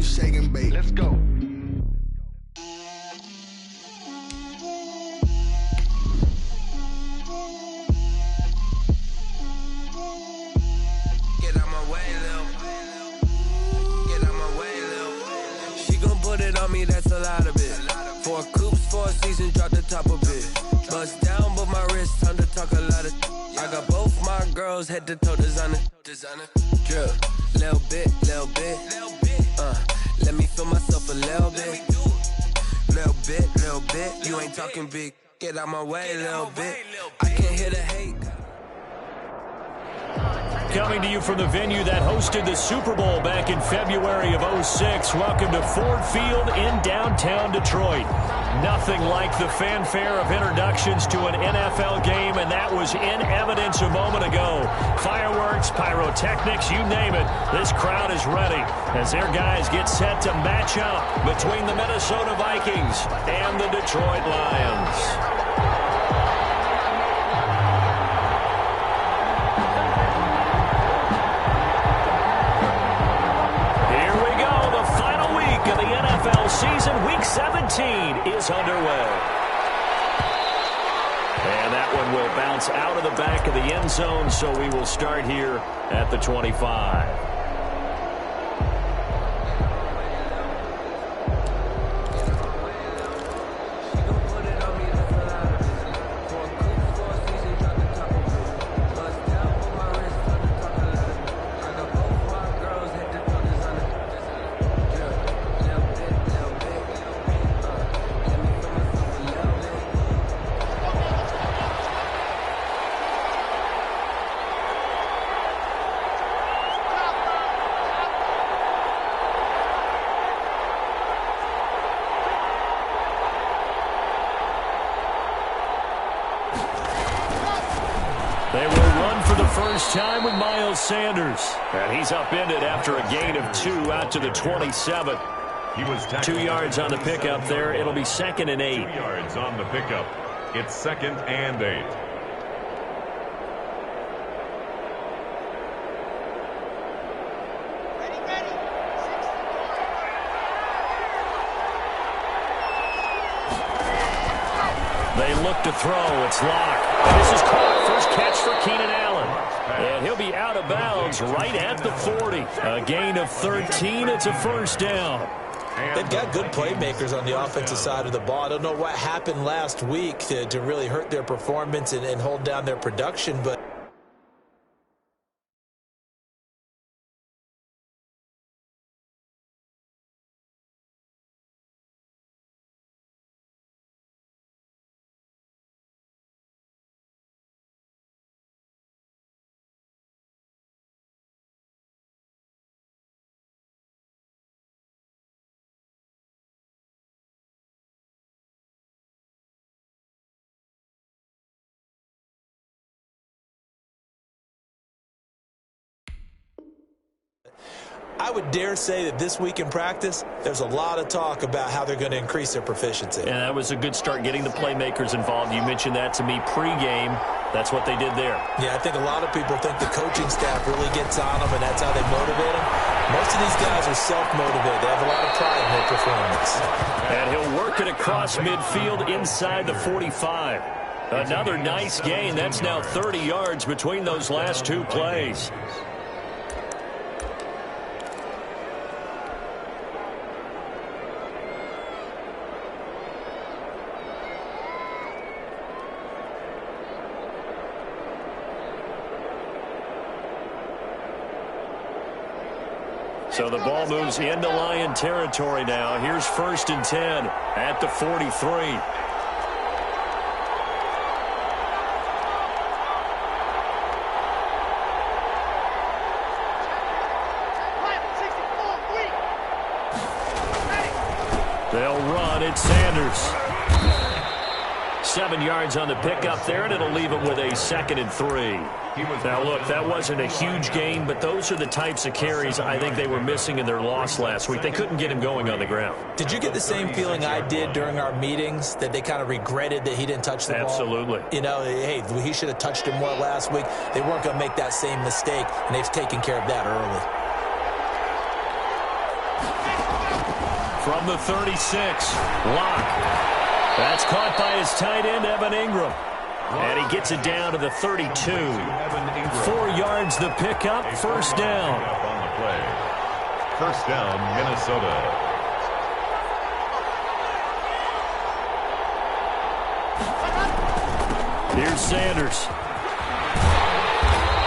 shake and bake. Let's go. Get out my way, Lil. Get out my way, Lil. She gon' put it on me, that's a lot of it. 4 coops, 4 seasons, drop the top of it. Bust down, but my wrist, time to talk a lot of. I got both my girls head to toe designer. Drip, little bit. Let me feel myself a little bit. Little bit. You ain't talking big. Get out my way, little bit. I can't hear the hate. Coming to you from the venue that hosted the Super Bowl back in February of '06. Welcome to Ford Field in downtown Detroit. Nothing like the fanfare of introductions to an NFL game, and that was in evidence a moment ago. Fireworks, pyrotechnics, you name it. This crowd is ready as their guys get set to match up between the Minnesota Vikings and the Detroit Lions. Season Week 17 is underway. And that one will bounce out of the back of the end zone, so we will start here at the 25. They will run for the first time with Miles Sanders. And he's upended after a gain of 2 out to the 27. 2 yards on the pickup there. It'll be 2nd and 8. 2 yards on the pickup. It's 2nd and 8. They look to throw. It's locked. And this is caught. First catch for Keenan Allen. And he'll be out of bounds right at the 40. A gain of 13. It's a first down. They've got good playmakers on the offensive side of the ball. I don't know what happened last week to really hurt their performance and hold down their production, but I would dare say that this week in practice, there's a lot of talk about how they're going to increase their proficiency. And that was a good start getting the playmakers involved. You mentioned that to me pregame. That's what they did there. Yeah, I think a lot of people think the coaching staff really gets on them, and that's how they motivate them. Most of these guys are self-motivated. They have a lot of pride in their performance. And he'll work it across midfield inside the 45. Another nice gain. That's now 30 yards between those last 2 plays. So the ball moves into Lion territory now. Here's 1st and 10 at the 43. They'll run. It's Sanders. 7 yards on the pickup there, and it'll leave him with a 2nd and 3. Now, look, that wasn't a huge gain, but those are the types of carries I think they were missing in their loss last week. They couldn't get him going on the ground. Did you get the same feeling I did during our meetings, that they kind of regretted that he didn't touch the ball? Absolutely. You know, hey, he should have touched him more last week. They weren't going to make that same mistake, and they've taken care of that early. from the 36. Locke. That's caught by his tight end, Evan Ingram. And he gets it down to the 32. 4 yards the pickup, first down. On the play. First down, Minnesota. Here's Sanders.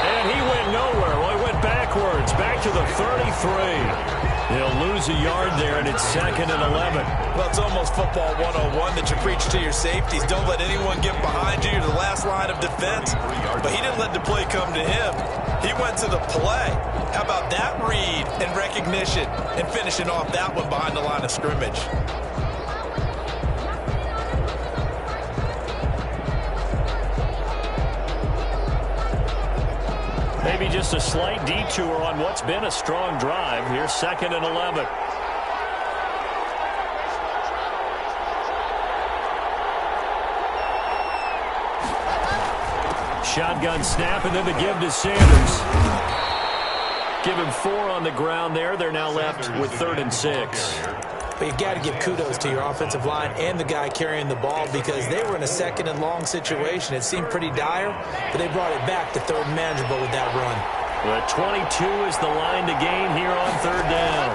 And he went nowhere. Well, he went backwards, back to the 33. He'll lose a yard there, and it's 2nd and 11. Well, it's almost football 101 that you preach to your safeties. Don't let anyone get behind you. You're the last line of defense. But he didn't let the play come to him. He went to the play. How about that read and recognition and finishing off that one behind the line of scrimmage? Maybe just a slight detour on what's been a strong drive. Here's 2nd and 11. Shotgun snap, and then the give to Sanders. Give him 4 on the ground there. They're now left with 3rd and 6. But you got to give kudos to your offensive line and the guy carrying the ball because they were in a 2nd and long situation. It seemed pretty dire, but they brought it back to 3rd and manageable with that run. The 22 is the line to gain here on 3rd down.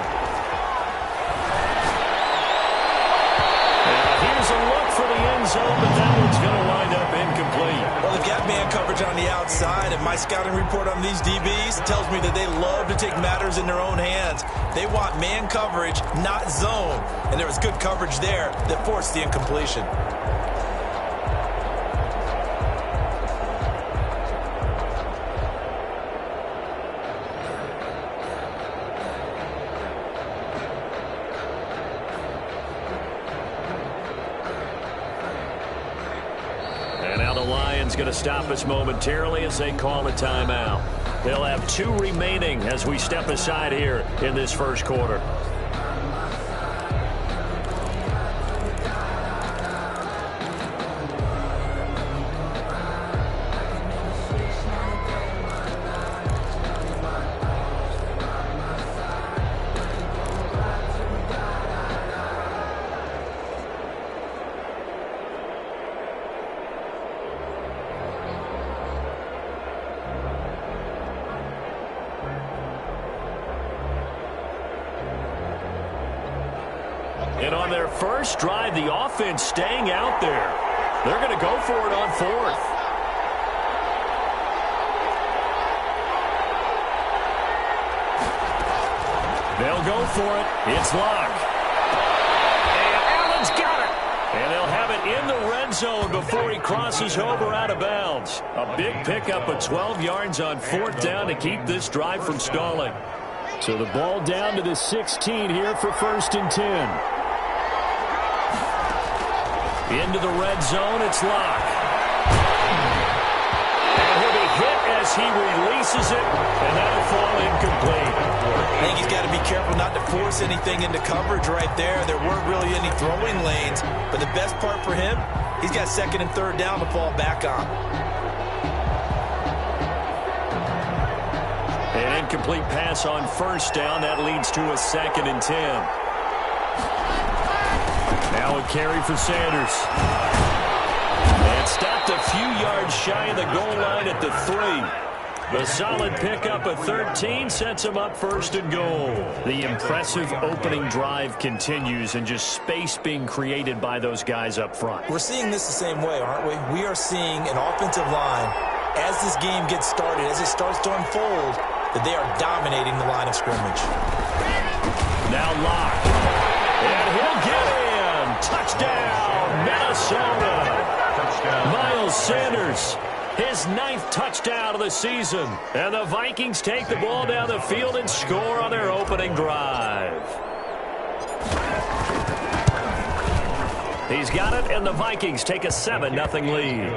Now here's a look for the end zone, but that one's going to wind up incomplete. Well, they've got man coverage on the outside, and my scouting report on these DBs tells me that they love to take matters in their own hands. They want man coverage, not zone. And there was good coverage there that forced the incompletion. And now the Lions going to stop us momentarily as they call a timeout. They'll have 2 remaining as we step aside here in this first quarter. And on their first drive, the offense staying out there. They're going to go for it on 4th. They'll go for it. It's Locke. And Allen's got it. And they'll have it in the red zone before he crosses over out of bounds. A big pickup of 12 yards on 4th down to keep this drive from stalling. So the ball down to the 16 here for 1st and 10. Into the red zone, it's Locke. And he'll be hit as he releases it, and that'll fall incomplete. I think he's got to be careful not to force anything into coverage right there. There weren't really any throwing lanes, but the best part for him, he's got 2nd and 3rd down to fall back on. An incomplete pass on 1st down. That leads to a 2nd and 10. Now a carry for Sanders. And stopped a few yards shy of the goal line at the 3. The solid pickup of 13 sets him up 1st and goal. The impressive opening drive continues, and just space being created by those guys up front. We're seeing this the same way, aren't we? We are seeing an offensive line, as this game gets started, as it starts to unfold, that they are dominating the line of scrimmage. Now Locke. And he'll get it. Touchdown, Minnesota. Touchdown. Miles Sanders, his 9th touchdown of the season. And the Vikings take the ball down the field and score on their opening drive. He's got it, and the Vikings take a 7-0 lead.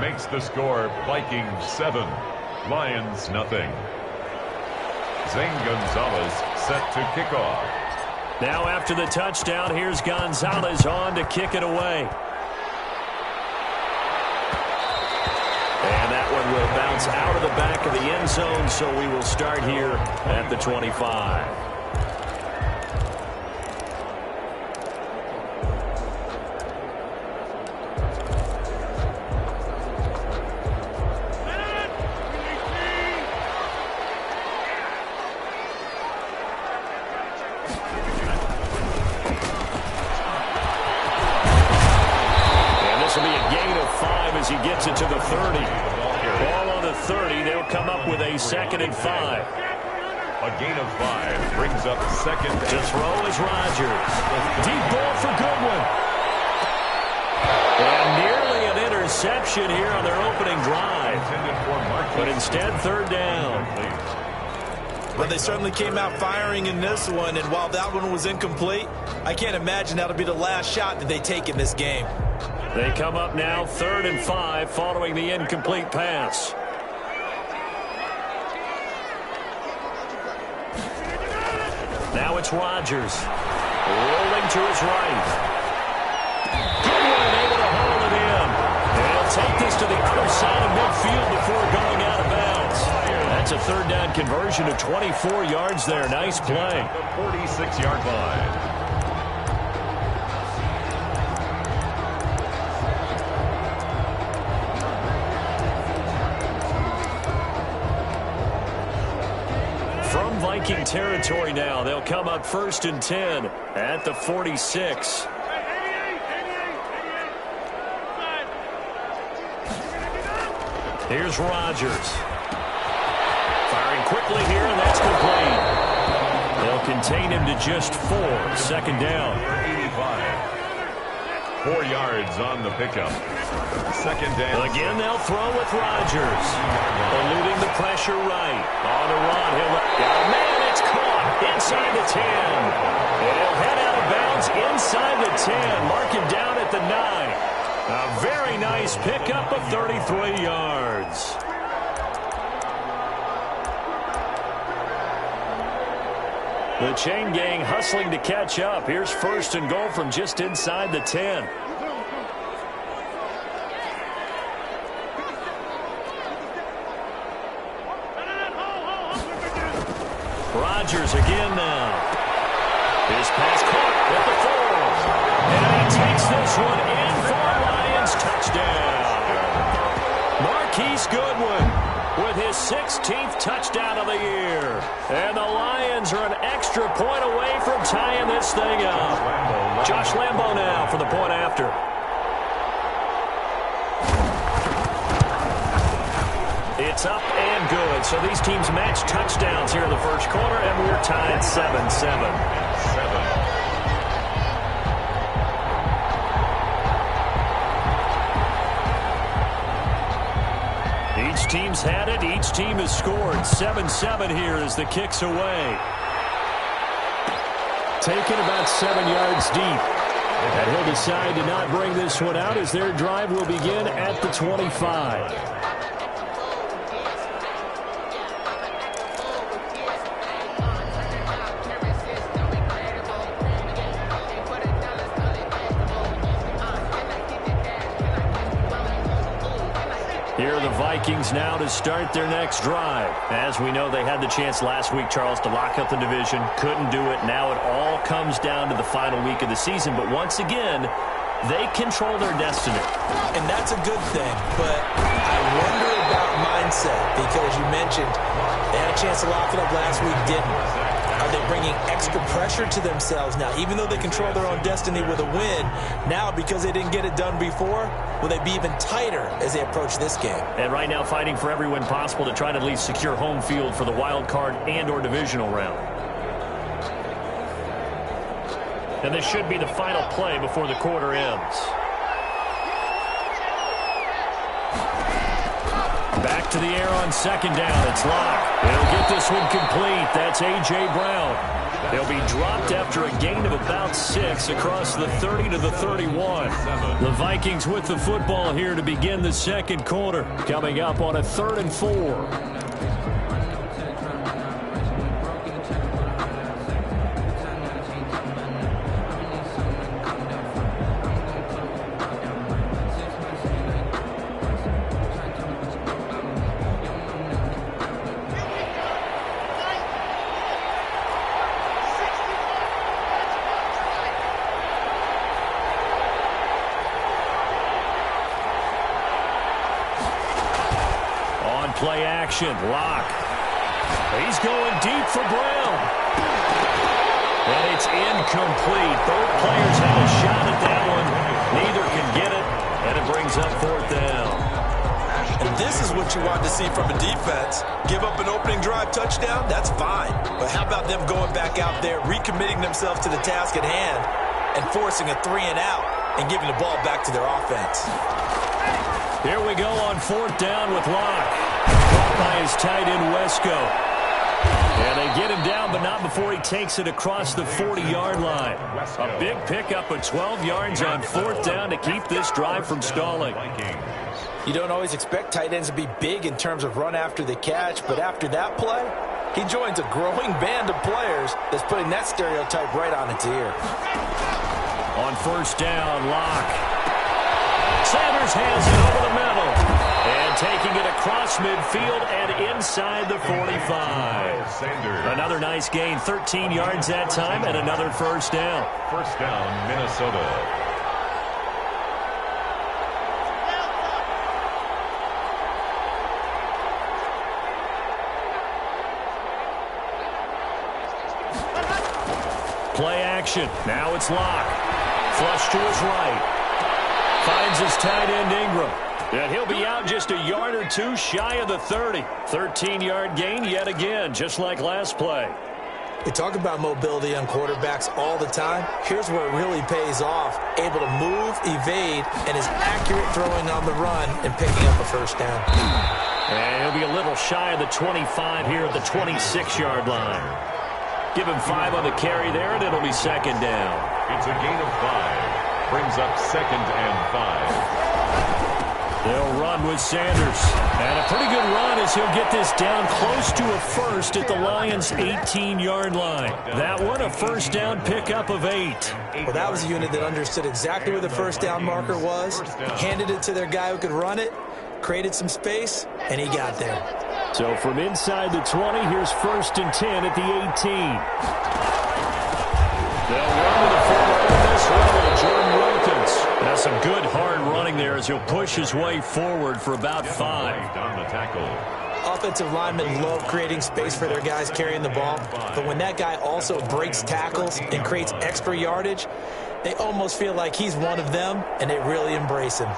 Makes the score Vikings 7, Lions 0. Zane Gonzalez set to kick off. Now after the touchdown, here's Gonzalez on to kick it away. And that one will bounce out of the back of the end zone, so we will start here at the 25. And this will be a gain of 5 as he gets it to the 30. Ball on the 30. They'll come up with a 2nd and 5. A gain of 5 brings up 2nd. To throw is Rodgers. Deep ball for Goodwin. And nearly an interception here on their opening drive. But instead, 3rd down. Well, they certainly came out firing in this one, and while that one was incomplete, I can't imagine that'll be the last shot that they take in this game. They come up now 3rd and 5 following the incomplete pass. Now it's Rodgers. Rolling to his right. Goodwin able to hold it in. And he'll take this to the other side of midfield before going out of bounds. That's a 3rd down conversion of 24 yards there. Nice play. The 46-yard line. From Viking territory now, they'll come up 1st and 10 at the 46. Here's Rodgers. Firing quickly here, and that's complete. They'll contain him to just 4. 2nd down. 85. 4 yards on the pickup. 2nd down. Again, they'll throw with Rodgers. Eluding the pressure right. On the run. Man, it's caught inside the 10. And he'll head out of bounds inside the 10. Mark him down at the 9. A very nice pickup of 33 yards. The chain gang hustling to catch up. Here's 1st and goal from just inside the 10. Rodgers again now. His pass caught at the 4. And he takes this one in for a Lions touchdown. Marquise Goodwin with his 16th touchdown of the year. And the Lions are an extra point away from tying this thing up. Josh Lambo now for the point after. It's up and good. So these teams match touchdowns here in the 1st quarter, and we're tied 7-7. Each team's had it. Each team has scored. 7-7 here as the kick's away. Taken about 7 yards deep. And he'll decide to not bring this one out as their drive will begin at the 25. Here are the Vikings now to start their next drive. As we know, they had the chance last week, Charles, to lock up the division. Couldn't do it. Now it all comes down to the final week of the season. But once again, they control their destiny. And that's a good thing. But I wonder about mindset because you mentioned they had a chance to lock it up last week, didn't. Are they bringing extra pressure to themselves now? Even though they control their own destiny with a win, now because they didn't get it done before, will they be even tighter as they approach this game? And right now fighting for every win possible to try to at least secure home field for the wild card and or divisional round. And this should be the final play before the quarter ends. Back to the air on 2nd down. It's Locke. He'll get this one complete. That's A.J. Brown. He'll be dropped after a gain of about 6 across the 30 to the 31. The Vikings with the football here to begin the 2nd quarter. Coming up on a 3rd and 4. Play action. Locke. He's going deep for Brown. And It's incomplete. Both players had a shot at that one. Neither can get it, and it brings up 4th down. And this is what you want to see from a defense. Give up an opening drive touchdown, that's fine. But how about them going back out there, recommitting themselves to the task at hand, and forcing a 3-and-out and giving the ball back to their offense. Here we go on 4th down with Locke. Caught by his tight end, Wesco. And they get him down, but not before he takes it across the 40-yard line. A big pickup of 12 yards on 4th down to keep this drive from stalling. You don't always expect tight ends to be big in terms of run after the catch, but after that play, he joins a growing band of players that's putting that stereotype right on its ear. On 1st down, Locke. Sanders has it over the middle. And taking it across midfield and inside the 45. Another nice gain, 13 yards that time, and another 1st down. 1st down, Minnesota. Play action. Now it's Locke. Flush to his right. Finds his tight end, Ingram. And he'll be out just a yard or two shy of the 30. 13-yard gain yet again, just like last play. We talk about mobility on quarterbacks all the time. Here's where it really pays off. Able to move, evade, and is accurate throwing on the run and picking up a 1st down. And he'll be a little shy of the 25 here at the 26-yard line. Give him 5 on the carry there, and it'll be 2nd down. It's a gain of 5. Brings up 2nd and 5. They'll run with Sanders. And a pretty good run as he'll get this down close to a 1st at the Lions' 18-yard line. That one, a 1st down pickup of 8. Well, that was a unit that understood exactly where the 1st down marker was, handed it to their guy who could run it, created some space, and he got there. So from inside the 20, here's 1st and 10 at the 18. They'll run with a former Ole Miss Rebel, Jordan Wilkins. Now some good hard running there as he'll push his way forward for about 5. On the tackle. Offensive linemen love creating space for their guys carrying the ball, but when that guy also breaks tackles and creates extra yardage, they almost feel like he's one of them, and they really embrace him.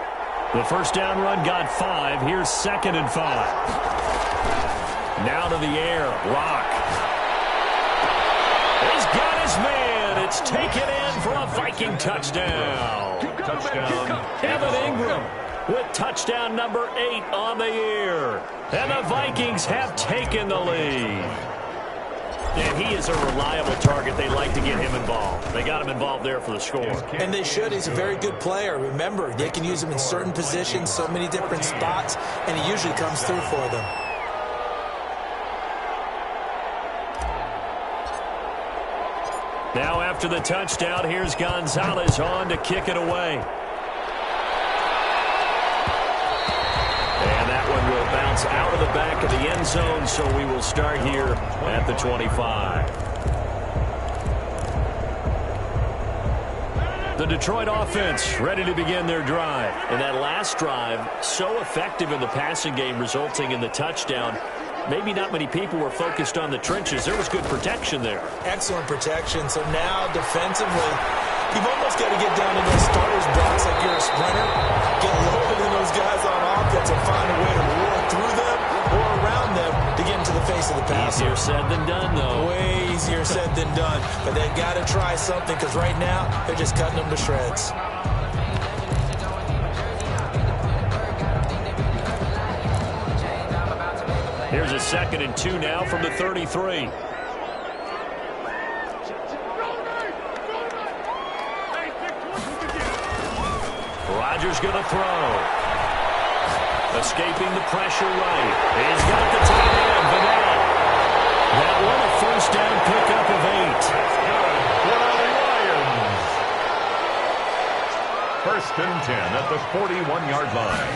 The 1st down run got 5. Here's 2nd and 5. Now to the air, Locke. He's got his man. It's taken in for a Viking touchdown. Touchdown. Evan Ingram with touchdown number 8 on the year. And the Vikings have taken the lead. And he is a reliable target. They like to get him involved. They got him involved there for the score. And they should. He's a very good player. Remember, they can use him in certain positions, so many different spots, and he usually comes through for them. Now after the touchdown, here's Gonzalez on to kick it away. And that one will bounce out of the back of the end zone, so we will start here at the 25. The Detroit offense ready to begin their drive. And that last drive, so effective in the passing game, resulting in the touchdown. Maybe not many people were focused on the trenches. There was good protection there. Excellent protection. So now defensively, you've almost got to get down to those starters blocks like you're a sprinter. Get lower than those guys on offense and find a way to roar through them or around them to get into the face of the passer. Easier said than done, though. Way easier said than done. But they've got to try something because right now they're just cutting them to shreds. Here's a 2nd and 2 now from the 33. Rodgers going to throw. Escaping the pressure right. He's got the tight end, Vanell. That one a 1st down pickup of 8. 1st and 10 at the 41-yard line.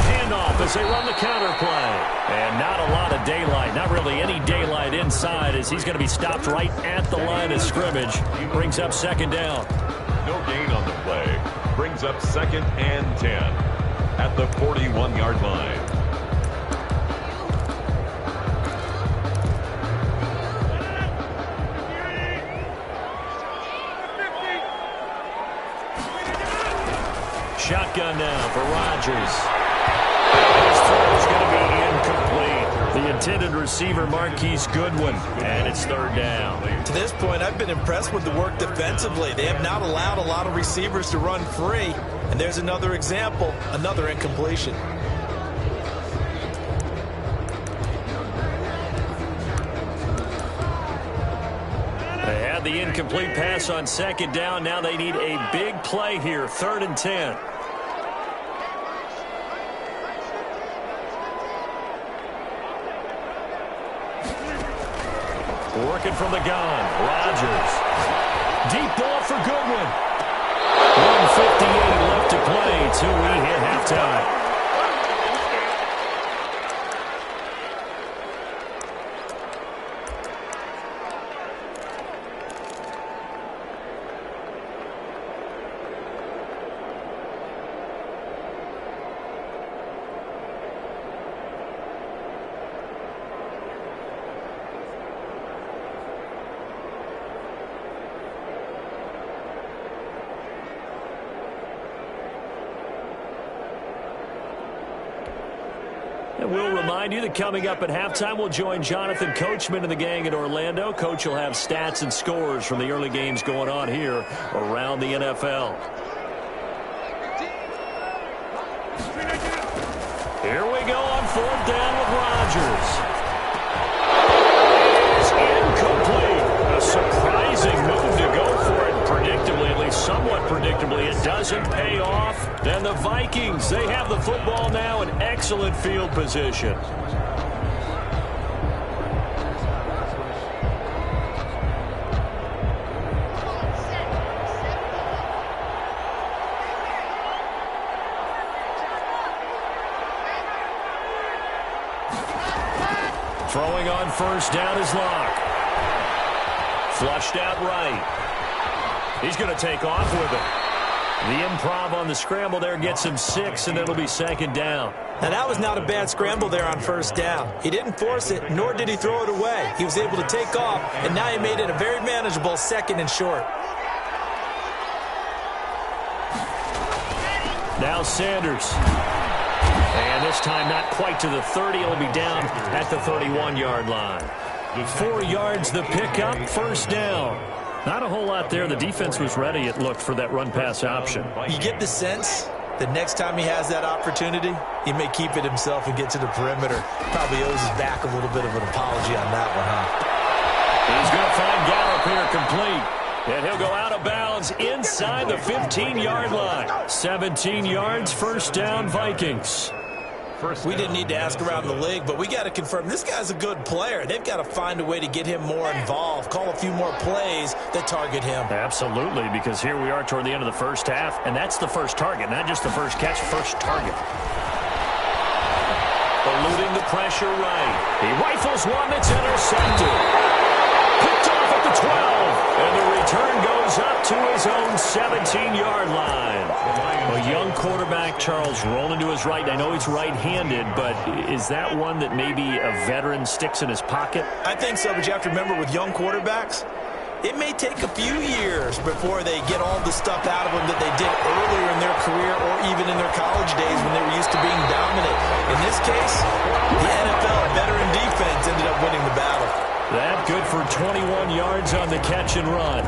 Handoff as they run the counter play. And not a lot of daylight, not really any daylight inside as he's going to be stopped right at the line of scrimmage. Brings up 2nd down. No gain on the play. Brings up 2nd and 10 at the 41-yard line. Shotgun now for Rodgers. His throw is going to be incomplete. The intended receiver, Marquise Goodwin, and it's third down. To this point, I've been impressed with the work defensively. They have not allowed a lot of receivers to run free. And there's another example, another incompletion. They had the incomplete pass on second down. Now they need a big play here, 3rd and 10. Working from the gun, Rodgers. Deep ball for Goodwin. 1:58 left to play till we hit halftime. And we'll remind you that coming up at halftime, we'll join Jonathan Coachman and the gang in Orlando. Coach will have stats and scores from the early games going on here around the NFL. Here we go on 4th down with Rodgers. It's incomplete. A surprising move to go for it predictably, at least somewhat predictably. It doesn't pay off. Then the Vikings, they have the football now in excellent field position. Throwing on 1st down is Locke. Flushed out right. He's going to take off with it. The improv on the scramble there gets him 6, and it'll be 2nd down. Now, that was not a bad scramble there on 1st down. He didn't force it, nor did he throw it away. He was able to take off, and now he made it a very manageable 2nd and short. Now Sanders. And this time not quite to the 30. It'll be down at the 31-yard line. 4 yards the pickup, 1st down. Not a whole lot there. The defense was ready, it looked, for that run-pass option. You get the sense that next time he has that opportunity, he may keep it himself and get to the perimeter. Probably owes his back a little bit of an apology on that one, huh? He's going to find Gallup here complete. And he'll go out of bounds inside the 15-yard line. 17 yards, 1st down, Vikings. We didn't need to ask around the league, but we got to confirm this guy's a good player. They've got to find a way to get him more involved, call a few more plays that target him. Absolutely, because here we are toward the end of the first half, and that's the first target, not just the first catch, first target. Eluding the pressure right. He rifles one that's intercepted. Picked off at the 12, and the return goes up to his own 17-yard line. A young quarterback, Charles, rolling to his right. I know he's right-handed, but is that one that maybe a veteran sticks in his pocket? I think so, but you have to remember with young quarterbacks, it may take a few years before they get all the stuff out of them that they did earlier in their career or even in their college days when they were used to being dominant. In this case, the NFL veteran defense ended up winning the battle. That good for 21 yards on the catch and run.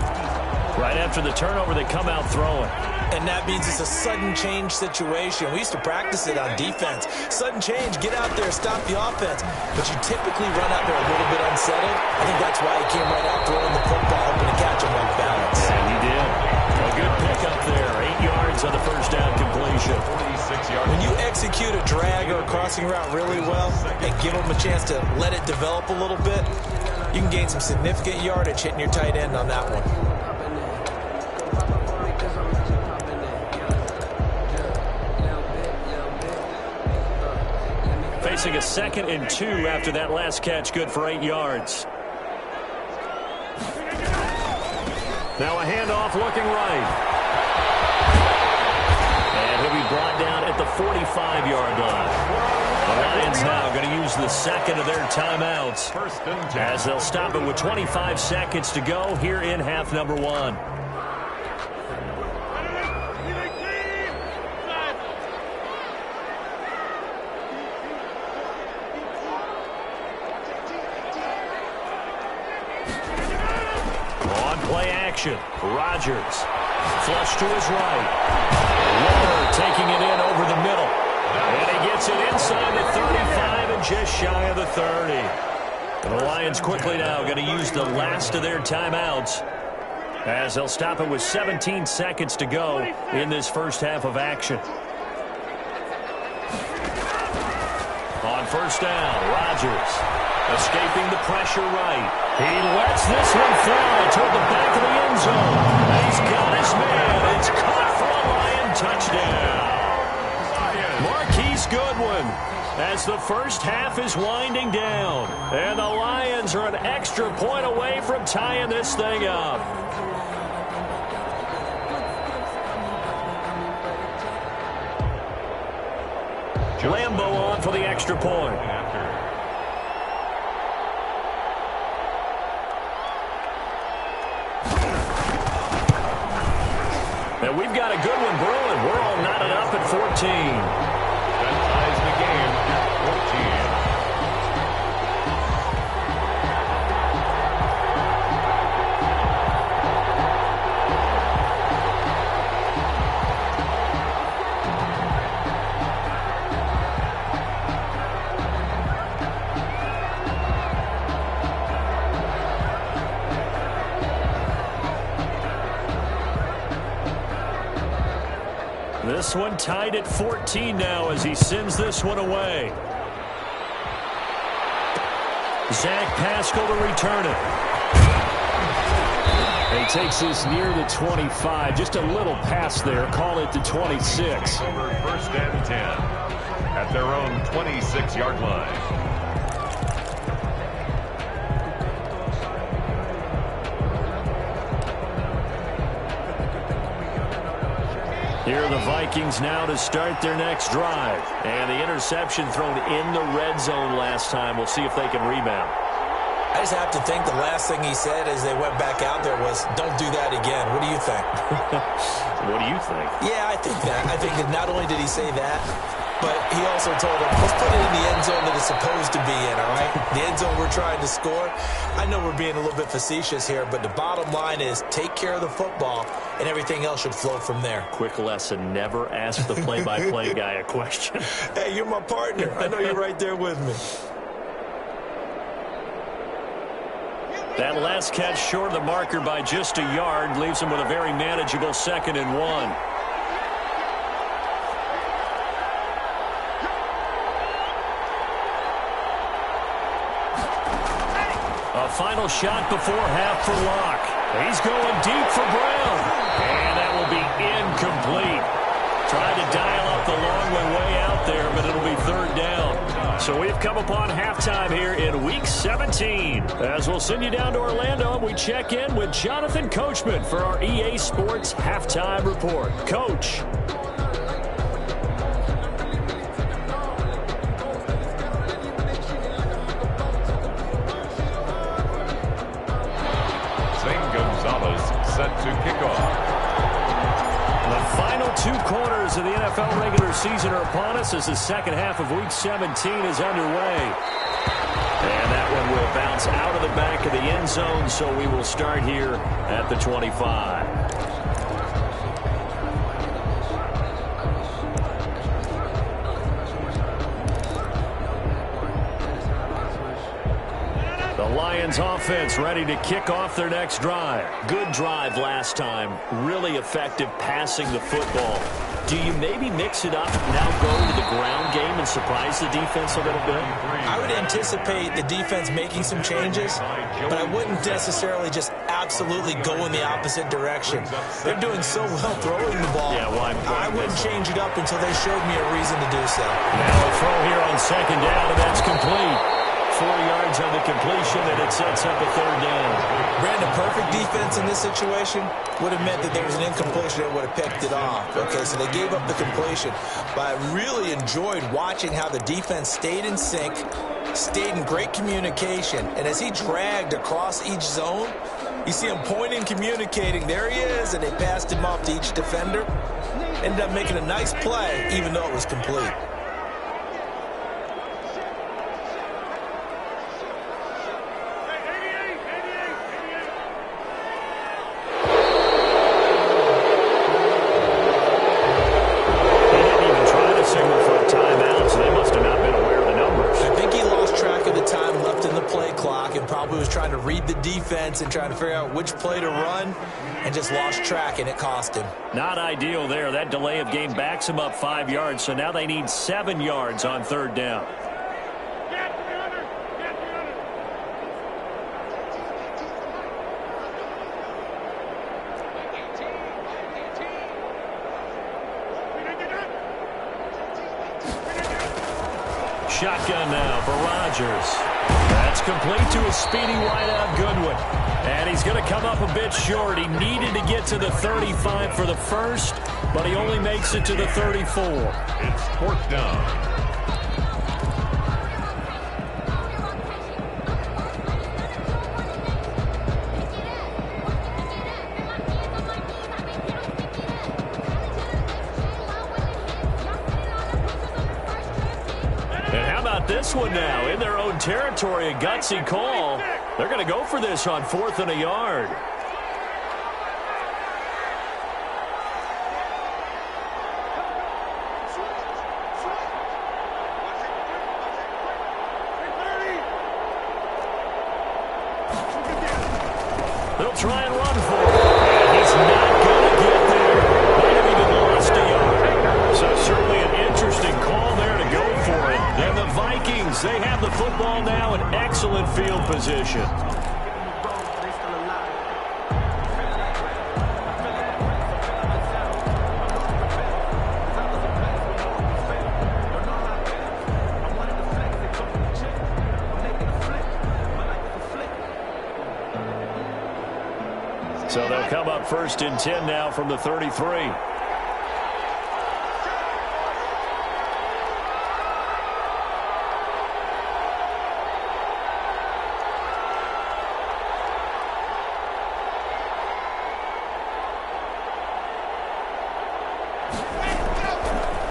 Right after the turnover, they come out throwing. And that means it's a sudden change situation. We used to practice it on defense. Sudden change, get out there, stop the offense. But you typically run out there a little bit unsettled. I think that's why he came right out throwing the football, hoping to catch him like balance. Yeah, he did. A good pickup there. 8 yards on the 1st down completion. When you execute a drag or a crossing route really well and give him a chance to let it develop a little bit, you can gain some significant yardage hitting your tight end on that one. Facing a 2nd and 2 after that last catch, good for 8 yards. Now a handoff looking right. And he'll be brought down at the 45-yard line. The Lions now going to use the 2nd of their timeouts as they'll stop it with 25 seconds to go here in half number 1. On play action, Rodgers. Flush to his right. Waller taking it in over the middle. And he gets it inside the 35 and just shy of the 30. And the Lions quickly now going to use the last of their timeouts, as they'll stop it with 17 seconds to go in this first half of action. On first down, Rodgers escaping the pressure right. He lets this one fly toward the back of the end zone. He's got his man. It's caught for a Lion touchdown. Marquise Goodwin, as the first half is winding down. And the Lions are an extra point away from tying this thing up. Lambeau on for the extra point. And we've got a good one brewing. We're all knotted up at 14. That ties the game at 14. This one tied at 14 now as he sends this one away. Zach Pascal to return it. He takes this near the 25. Just a little pass there. Call it the 26. Over first and 10 at their own 26-yard line. Here are the Vikings now to start their next drive. And the interception thrown in the red zone last time. We'll see if they can rebound. I just have to think the last thing he said as they went back out there was, don't do that again. What do you think? What do you think? Yeah, I think that. I think that not only did he say that, but he also told him, let's put it in the end zone that it's supposed to be in, all right? The end zone we're trying to score. I know we're being a little bit facetious here, but the bottom line is take care of the football, and everything else should flow from there. Quick lesson, never ask the play-by-play guy a question. Hey, you're my partner. I know you're right there with me. That last catch short of the marker by just a yard leaves him with a very manageable 2nd and 1. A final shot before half for Locke. He's going deep for Brown. And that will be incomplete. Tried to dial up the long way out there, but it'll be 3rd down. So we've come upon halftime here in Week 17. As we'll send you down to Orlando, we check in with Jonathan Coachman for our EA Sports Halftime Report. Coach. Set to kick off. The final 2 quarters of the NFL regular season are upon us as the second half of Week 17 is underway. And that one will bounce out of the back of the end zone, so we will start here at the 25. Lions offense ready to kick off their next drive. Good drive last time. Really effective passing the football. Do you maybe mix it up, now go to the ground game and surprise the defense a little bit? I would anticipate the defense making some changes, but I wouldn't necessarily just absolutely go in the opposite direction. They're doing so well throwing the ball. Yeah, well, I wouldn't change it up until they showed me a reason to do so. Now a throw here on 2nd down, and that's complete. 4 yards on the completion, and it sets up a 3rd down. Brandon, perfect defense in this situation would have meant that there was an incompletion that would have picked it off. Okay, so they gave up the completion. But I really enjoyed watching how the defense stayed in sync, stayed in great communication. And as he dragged across each zone, you see him pointing, communicating. There he is, and they passed him off to each defender. Ended up making a nice play, even though it was complete. seconds and trying to figure out which play to run and just lost track, and it cost him. Not ideal there. That delay of game backs him up 5 yards, so now they need 7 yards on third down. Shotgun now for Rodgers. That's complete to a speedy wideout Goodwin. And he's going to come up a bit short. He needed to get to the 35 for the first, but he only makes it to the 34. It's fourth down. This one now in their own territory, a gutsy call. They're going to go for this on 4th and a yard. They'll try and run for it. And he's not going to get there. Might have even lost a yard. So certainly an interesting call there to go for it. And the Vikings, they have the football now in excellent field position. So they'll come up 1st and 10 now from the 33.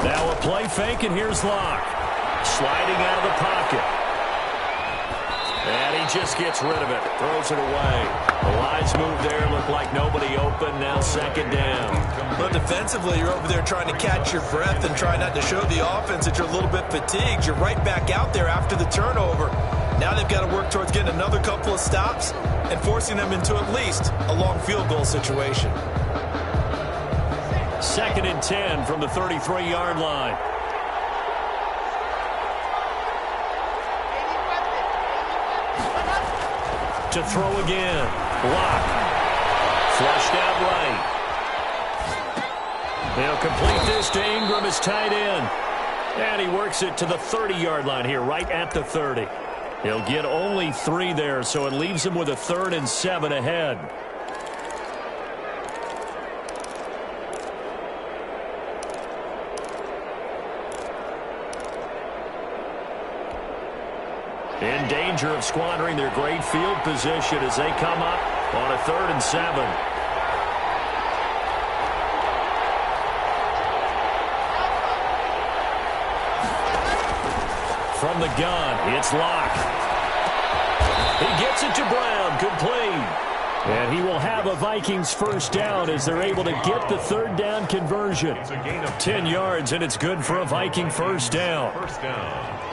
Now a play fake, and here's Locke. Sliding out of the pocket. And he just gets rid of it. Throws it away. The lines move there. Look like nobody open. Now 2nd down. But defensively, you're over there trying to catch your breath and try not to show the offense that you're a little bit fatigued. You're right back out there after the turnover. Now they've got to work towards getting another couple of stops and forcing them into at least a long field goal situation. 2nd and 10 from the 33-yard line. To throw again. Block. Flushed out right. They'll complete this to Ingram as tight end. And he works it to the 30-yard line here, right at the 30. He'll get only 3 there, so it leaves him with a 3rd and 7 ahead. In danger of squandering their great field position as they come up on a 3rd and 7. From the gun, it's Locke. He gets it to Brown, complete. And he will have a Vikings 1st down as they're able to get the 3rd down conversion. 10 yards, and it's good for a Viking 1st down. 1st down.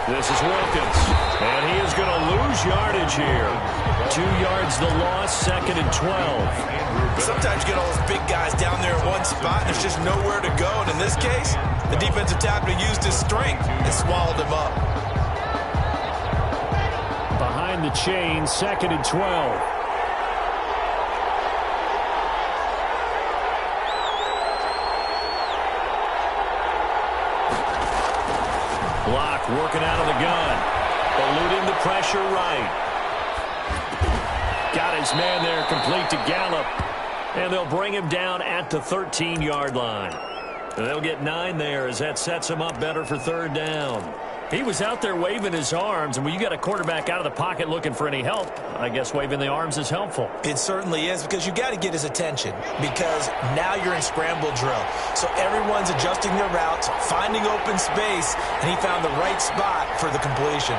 This is Wilkins, and he is going to lose yardage here. 2 yards the loss, 2nd and 12. Sometimes you get all those big guys down there in one spot, and there's just nowhere to go. And in this case, the defensive tackle used his strength and swallowed him up. Behind the chain, 2nd and 12. Block working out of the gun. Eluding the pressure right. Got his man there, complete to Gallup. And they'll bring him down at the 13-yard line. And they'll get 9 there as that sets him up better for 3rd down. He was out there waving his arms, and when you got a quarterback out of the pocket looking for any help, I guess waving the arms is helpful. It certainly is, because you got to get his attention, because now you're in scramble drill. So everyone's adjusting their routes, finding open space, and he found the right spot for the completion.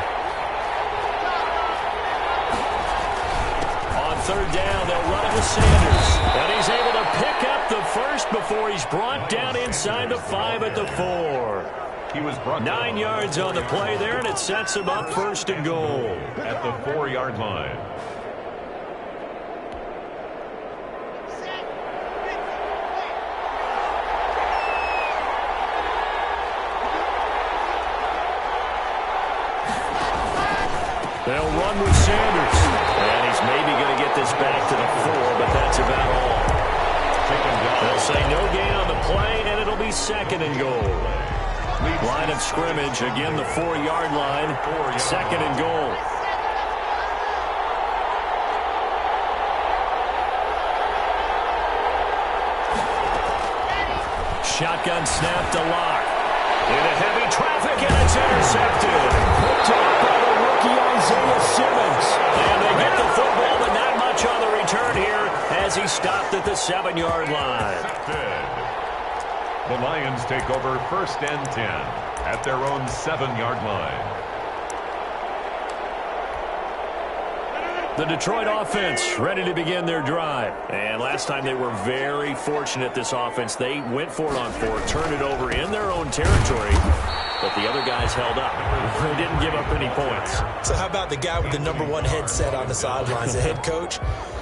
On third down, they'll run it with Sanders, and he's able to pick up the first before he's brought down inside the 5 at the 4. He was brought 9 yards on the play there, and it sets him up 1st and goal. At the 4-yard line. They'll run with Sanders. And he's maybe going to get this back to the 4, but that's about all. They'll say no gain on the play, and it'll be 2nd and goal. Line of scrimmage, again the 4-yard line, 2nd and goal. Shotgun snap to Locke. Into heavy traffic, and it's intercepted. Picked up by the rookie Isaiah Simmons. And they get the football, but not much on the return here as he stopped at the 7-yard line. The Lions take over 1st and 10 at their own 7-yard line. The Detroit offense ready to begin their drive. And last time they were very fortunate, this offense. They went for it on 4, turned it over in their own territory, but the other guys held up. They didn't give up any points. So how about the guy with the #1 headset on the sidelines, the head coach?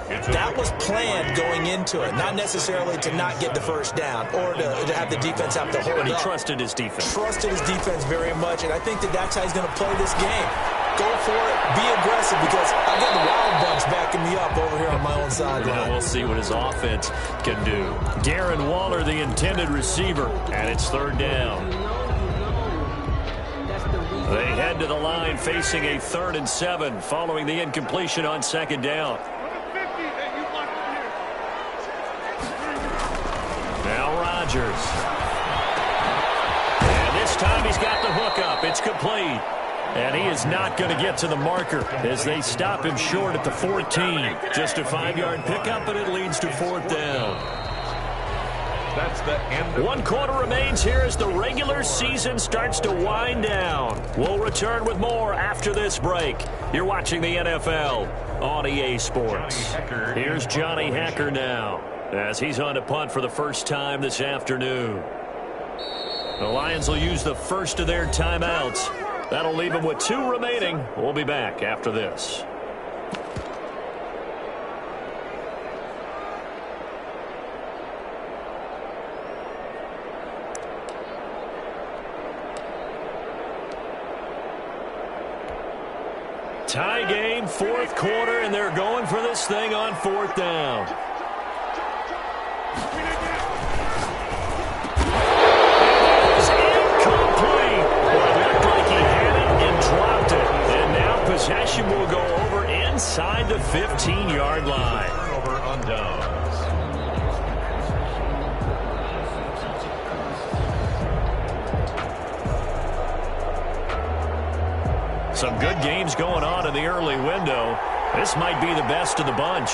That was planned going into it, not necessarily to not get the first down or to have the defense have to hold But he up. trusted his defense. Trusted his defense very much, and I think that's how he's going to play this game. Go for it, be aggressive, because I've got the Wild Bunch backing me up over here on my own sideline. We'll see what his offense can do. Darren Waller, the intended receiver, and it's 3rd down. They head to the line facing a 3rd and 7 following the incompletion on 2nd down. Now Rodgers. And this time he's got the hook up. It's complete. And he is not going to get to the marker as they stop him short at the 14. Just a 5-yard pickup, but it leads to 4th down. That's the end. 1 quarter remains here as the regular season starts to wind down. We'll return with more after this break. You're watching the NFL on EA Sports. Here's Johnny Hekker now as he's on to punt for the first time this afternoon. The Lions will use the first of their timeouts. That'll leave them with 2 remaining. We'll be back after this. Tie game, 4th quarter, and they're going for this thing on 4th down. Possession will go over inside the 15-yard line. Turnover on downs. Some good games going on in the early window. This might be the best of the bunch.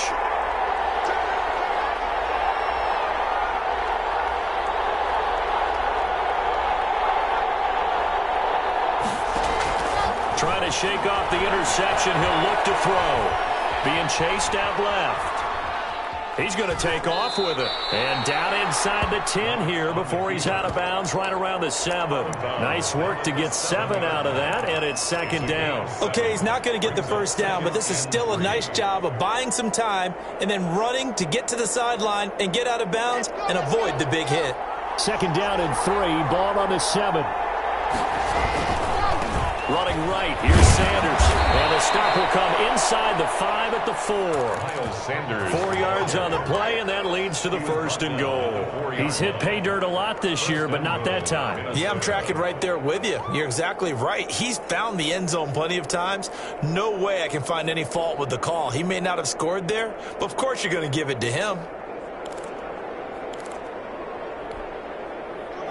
Trying to shake off the interception. He'll look to throw. Being chased out left. He's going to take off with it. And down inside the 10 here before he's out of bounds right around the 7. Nice work to get 7 out of that, and it's 2nd down. Okay, he's not going to get the first down, but this is still a nice job of buying some time and then running to get to the sideline and get out of bounds and avoid the big hit. 2nd down and 3, ball on the 7. Running right, here's Sanders. And the stop will come inside the 5 at the 4. Miles Sanders. 4 yards on the play, and that leads to the 1st and goal. He's hit pay dirt a lot this year, but not that time. Yeah, I'm tracking right there with you. You're exactly right. He's found the end zone plenty of times. No way I can find any fault with the call. He may not have scored there, but of course you're going to give it to him.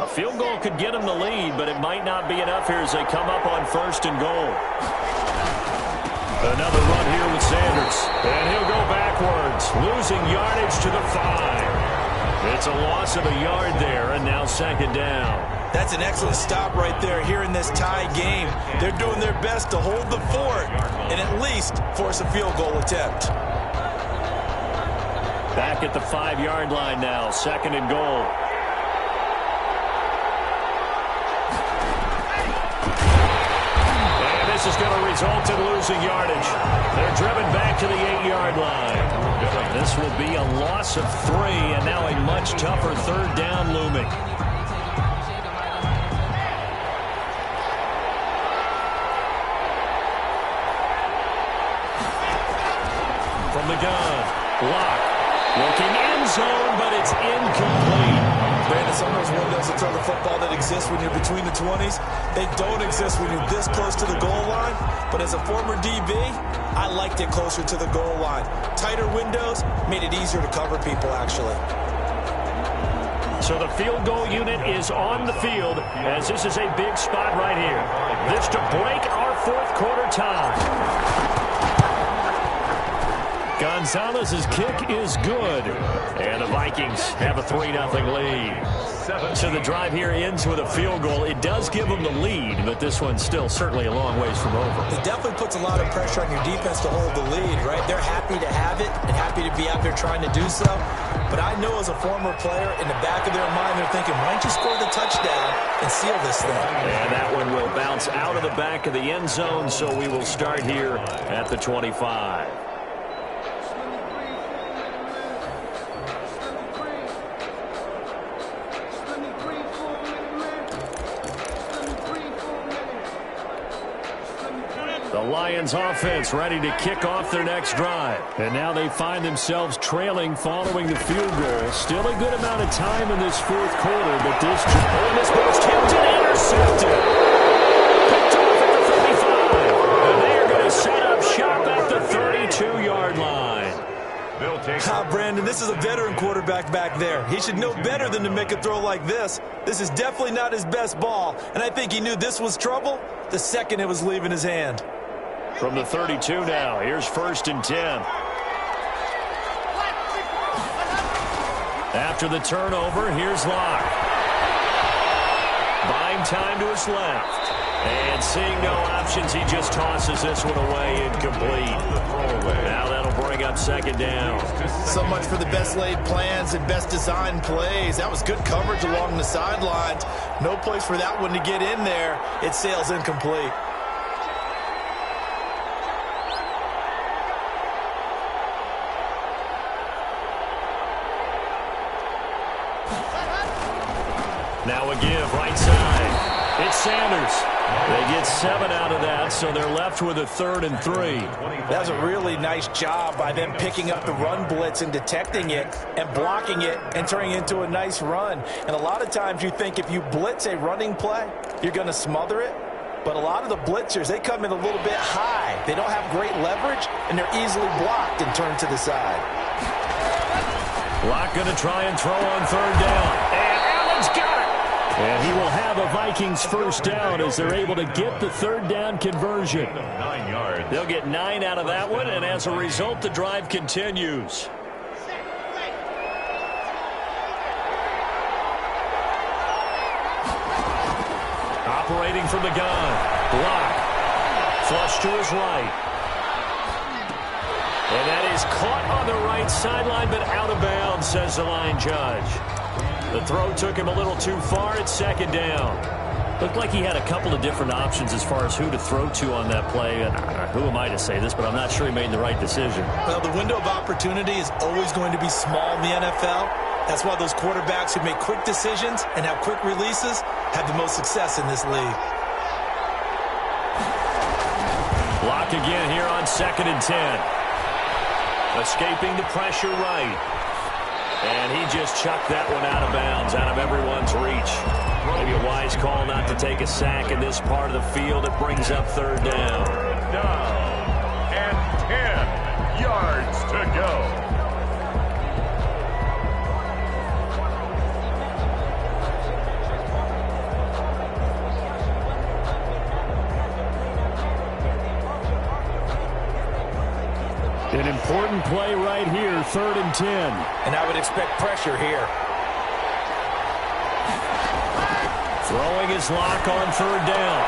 A field goal could get them the lead, but it might not be enough here as they come up on 1st and goal. Another run here with Sanders. And he'll go backwards, losing yardage to the 5. It's a loss of a yard there, and now 2nd down. That's an excellent stop right there here in this tie game. They're doing their best to hold the fort and at least force a field goal attempt. Back at the 5-yard line now, 2nd and goal. And this is going to result in losing yardage. They're driven back to the 8-yard line. This will be a loss of 3, and now a much tougher 3rd down looming. From the gun, Locke looking end zone, but it's incomplete. Brandon, some of those windows to throw the football that exist when you're between the 20s, they don't exist when you're this close to the goal line. But as a former DB, I liked it closer to the goal line. Tighter windows made it easier to cover people, actually. So the field goal unit is on the field as this is a big spot right here. This to break our 4th quarter tie. Gonzalez's kick is good. And the Vikings have a 3-0 lead. So the drive here ends with a field goal. It does give them the lead, but this one's still certainly a long ways from over. It definitely puts a lot of pressure on your defense to hold the lead, right? They're happy to have it and happy to be out there trying to do so. But I know as a former player, in the back of their mind, they're thinking, why don't you score the touchdown and seal this thing? And that one will bounce out of the back of the end zone, so we will start here at the 25. The Lions offense ready to kick off their next drive. And now they find themselves trailing following the field goal. Still a good amount of time in this 4th quarter, but this ball's tipped and intercepted. Picked off at the 35. And they are going to set up shop at the 32-yard line. Brandon, this is a veteran quarterback back there. He should know better than to make a throw like this. This is definitely not his best ball, and I think he knew this was trouble the second it was leaving his hand. From the 32 now, here's 1st and 10. After the turnover, here's Locke. Buying time to his left. And seeing no options, he just tosses this one away incomplete. Now that'll bring up 2nd down. So much for the best laid plans and best designed plays. That was good coverage along the sidelines. No place for that one to get in there. It sails incomplete. Now a give, right side. It's Sanders. They get 7 out of that, so they're left with a 3rd and 3. That was a really nice job by them picking up the run blitz and detecting it and blocking it and turning it into a nice run. And a lot of times you think if you blitz a running play, you're going to smother it. But a lot of the blitzers, they come in a little bit high. They don't have great leverage, and they're easily blocked and turned to the side. Locke going to try and throw on 3rd down. And Allen's got it. And he will have a Vikings 1st down as they're able to get the 3rd down conversion. 9 yards. They'll get 9 out of that one, and as a result, the drive continues. Operating from the gun. Locke. Flush to his right. And that is caught on the right sideline, but out of bounds, says the line judge. The throw took him a little too far at 2nd down. Looked like he had a couple of different options as far as who to throw to on that play. And who am I to say this, but I'm not sure he made the right decision. Well, the window of opportunity is always going to be small in the NFL. That's why those quarterbacks who make quick decisions and have quick releases have the most success in this league. Locke again here on 2nd and 10. Escaping the pressure right. And he just chucked that one out of bounds, out of everyone's reach. Maybe a wise call not to take a sack in this part of the field. It brings up 3rd down. And 10 yards to go. An important play right here, 3rd and 10. And I would expect pressure here. Throwing his lock on 3rd down.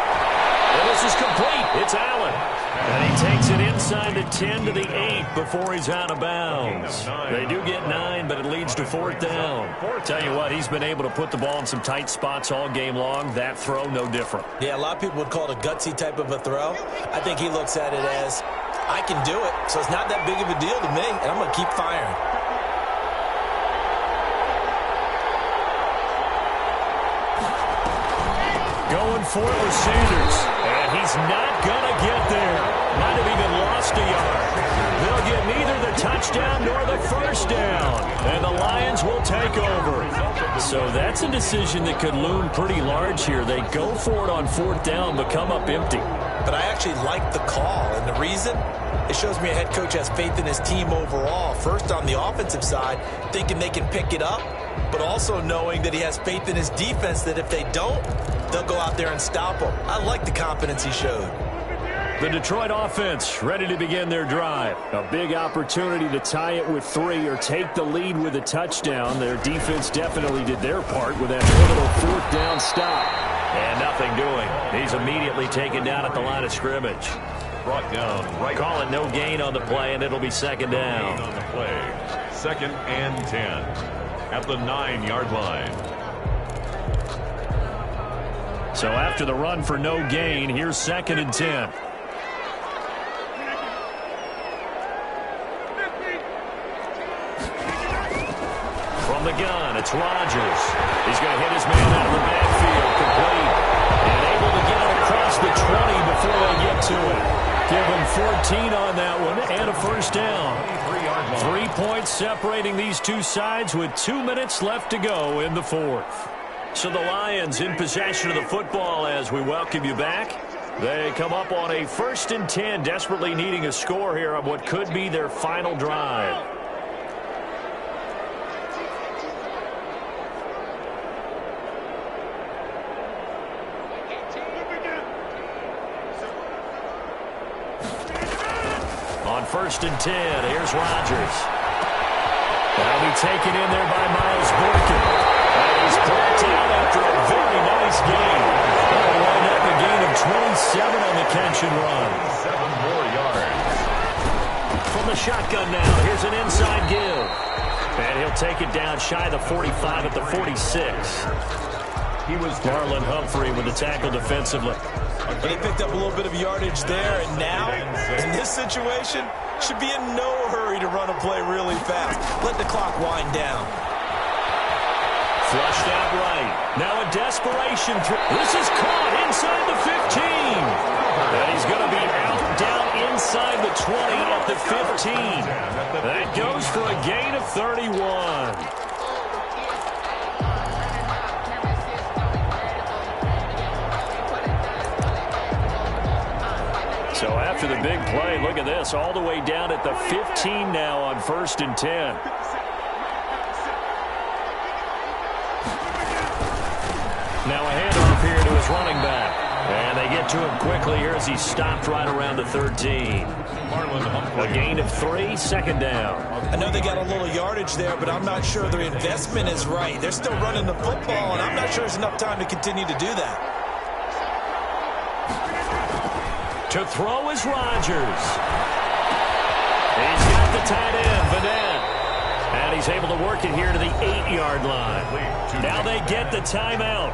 And this is complete. It's Allen. And he takes it inside the 10 to the 8 before he's out of bounds. They do get 9, but it leads to 4th down. Tell you what, he's been able to put the ball in some tight spots all game long. That throw, no different. Yeah, a lot of people would call it a gutsy type of a throw. I think he looks at it as, I can do it, so it's not that big of a deal to me, and I'm going to keep firing. Going for it with Sanders. And he's not going to get there. Might have even lost a yard. They'll get neither the touchdown nor the first down. And the Lions will take over. So that's a decision that could loom pretty large here. They go for it on 4th down, but come up empty. But I actually like the call, and the reason? It shows me a head coach has faith in his team overall. First, on the offensive side, thinking they can pick it up, but also knowing that he has faith in his defense that if they don't, they'll go out there and stop them. I like the confidence he showed. The Detroit offense ready to begin their drive. A big opportunity to tie it with 3 or take the lead with a touchdown. Their defense definitely did their part with that pivotal 4th down stop. And nothing doing. He's immediately taken down at the line of scrimmage. Brought down right. Call it no gain on the play, and it'll be 2nd down. On the play. 2nd and 10 at the 9-yard line. So after the run for no gain, here's 2nd and 10. From the gun, it's Rodgers. He's going to hit his man out of the backfield, complete. And able to get it across the 20 before they get to it. Give him 14 on that one and a first down. 3 points separating these two sides with 2 minutes left to go in the 4th. So the Lions in possession of the football as we welcome you back. They come up on a 1st and 10, desperately needing a score here on what could be their final drive. On 1st and 10, here's Rodgers. That'll be taken in there by Miles Boykin. And he's brought down after a very nice gain. That'll wind up a gain of 27 on the catch and run. 7 more yards. From the shotgun now, here's an inside give. And he'll take it down shy of the 45 at the 46. He was Marlon Humphrey with the tackle defensively. But he picked up a little bit of yardage there, and now, in this situation, should be in no hurry to run a play really fast. Let the clock wind down. Flushed out right. Now a desperation throw. This is caught inside the 15. And he's going to be out down inside the 20 at the 15. That goes for a gain of 31. So after the big play, look at this, all the way down at the 15 now on 1st and 10. Now a handoff here to his running back. And they get to him quickly here as he stopped right around the 13. A gain of 3, 2nd down. I know they got a little yardage there, but I'm not sure their investment is right. They're still running the football, and I'm not sure there's enough time to continue to do that. To throw is Rodgers. He's got the tight end, Vanette. And he's able to work it here to the 8-yard line. Now they get the timeout.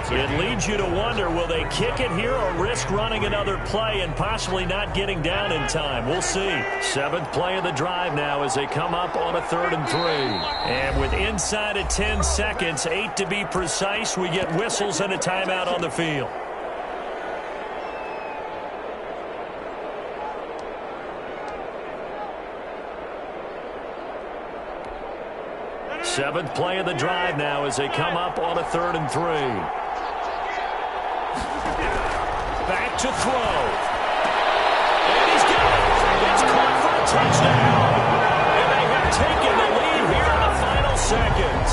It leads you to wonder, will they kick it here or risk running another play and possibly not getting down in time? We'll see. 7th play of the drive now as they come up on a 3rd and 3. And with inside of 10 seconds, 8 to be precise, we get whistles and a timeout on the field. Seventh play of the drive now as they come up on a 3rd and 3. Back to throw. And he's got it. It's caught for a touchdown. And they have taken the lead here in the final seconds.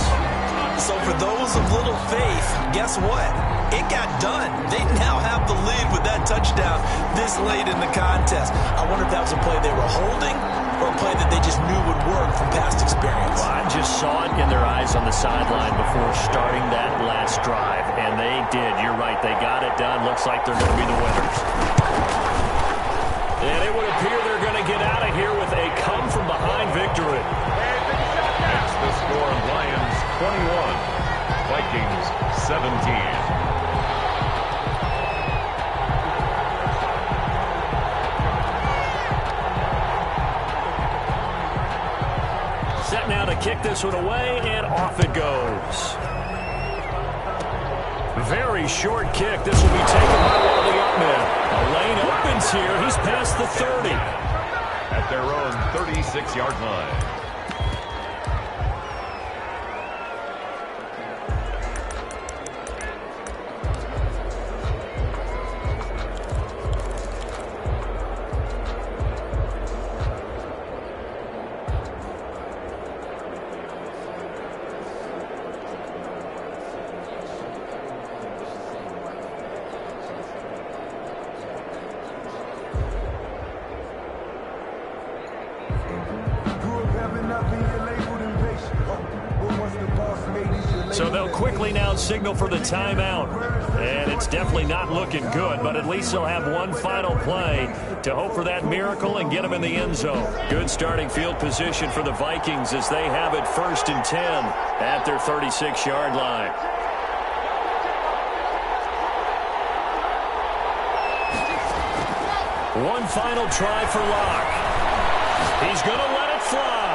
So for those of little faith, guess what? It got done. They now have the lead with that touchdown this late in the contest. I wonder if that was a play they were holding or a play that they just knew would work from past experience. Well, I just saw it in their eyes on the sideline before starting that last drive, and they did. You're right. They got it done. Looks like they're going to be the winners. And it would appear they're going to get out of here with a come-from-behind victory. That's the score. Lions 21, Vikings 17. Set now to kick this one away, and off it goes. Very short kick. This will be taken by one of the up men. A lane opens here. He's past the 30. At their own 36-yard line. So they'll quickly now signal for the timeout. And it's definitely not looking good, but at least they'll have one final play to hope for that miracle and get them in the end zone. Good starting field position for the Vikings as they have it 1st and 10 at their 36-yard line. One final try for Locke. He's going to let it fly.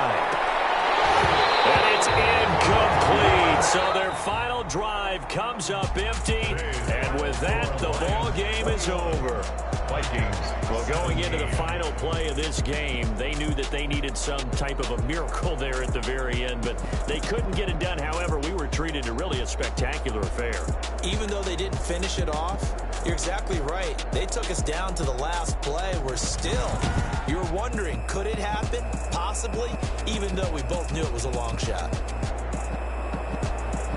And it's incomplete. So their final drive comes up empty. And with that, the ball game is over. Vikings. Well, going into the final play of this game, they knew that they needed some type of a miracle there at the very end, but they couldn't get it done. However, we were treated to really a spectacular affair. Even though they didn't finish it off, you're exactly right. They took us down to the last play. We're still, you're wondering, could it happen? Possibly, even though we both knew it was a long shot.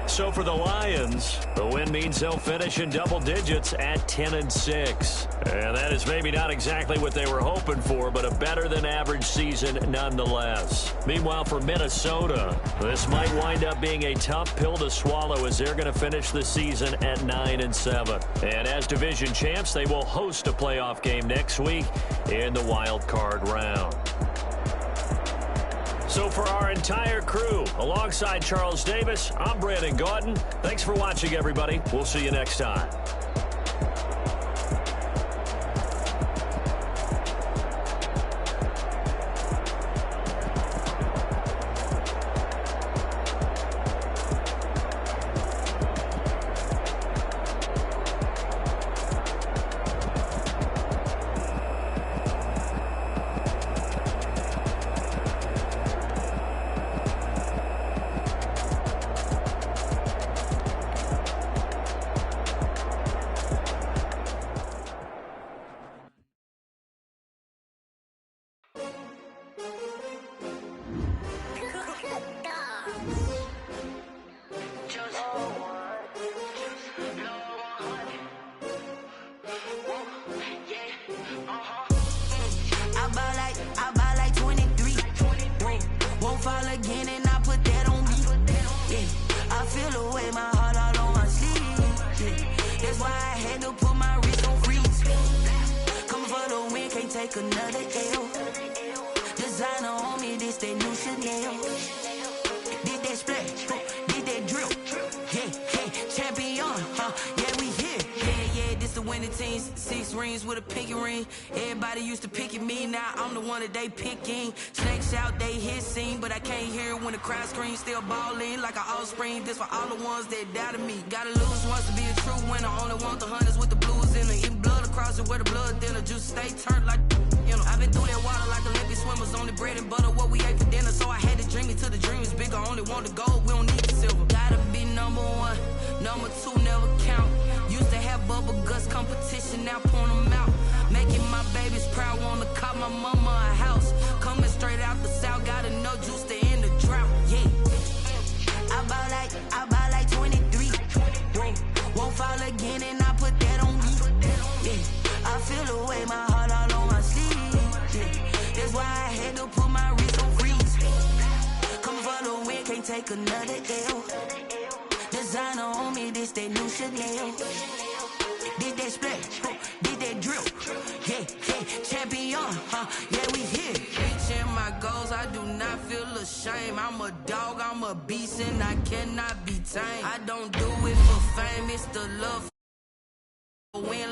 So for the Lions, the win means they'll finish in double digits at 10-6. And that is maybe not exactly what they were hoping for, but a better than average season nonetheless. Meanwhile, for Minnesota, this might wind up being a tough pill to swallow as they're going to finish the season at 9-7. And as division champs, they will host a playoff game next week in the wild card round. So for our entire crew, alongside Charles Davis, I'm Brandon Gaudin. Thanks for watching, everybody. We'll see you next time. They picking snakes out, they hissing, but I can't hear it when the crowd screams. Still balling like an offspring. This for all the ones that doubted me. Gotta lose once to be a true winner. Only want the hunters with the blues in it. Eating blood across it where the blood dinner. Juice stay turned like, you know. I've been through that water like Olympic swimmers. Only bread and butter what we ate for dinner. So I had to dream it till the dream is bigger. Only want the gold, we don't need the silver. Gotta be number one, number two never count. Used to have bubble guts competition, now point them out. Making my babies proud, wanna call my mama a house. Coming straight out the south, gotta know juice to end the drought. Yeah, I bought like 23. Won't fall again, and I put that on me. Yeah, I take another L. Designer on me, this that new Chanel. Did that splash, did that drip. Yeah, champion, yeah, we here. Reaching my goals, I do not feel ashamed. I'm a dog, I'm a beast, and I cannot be tamed. I don't do it for fame, it's the love. Win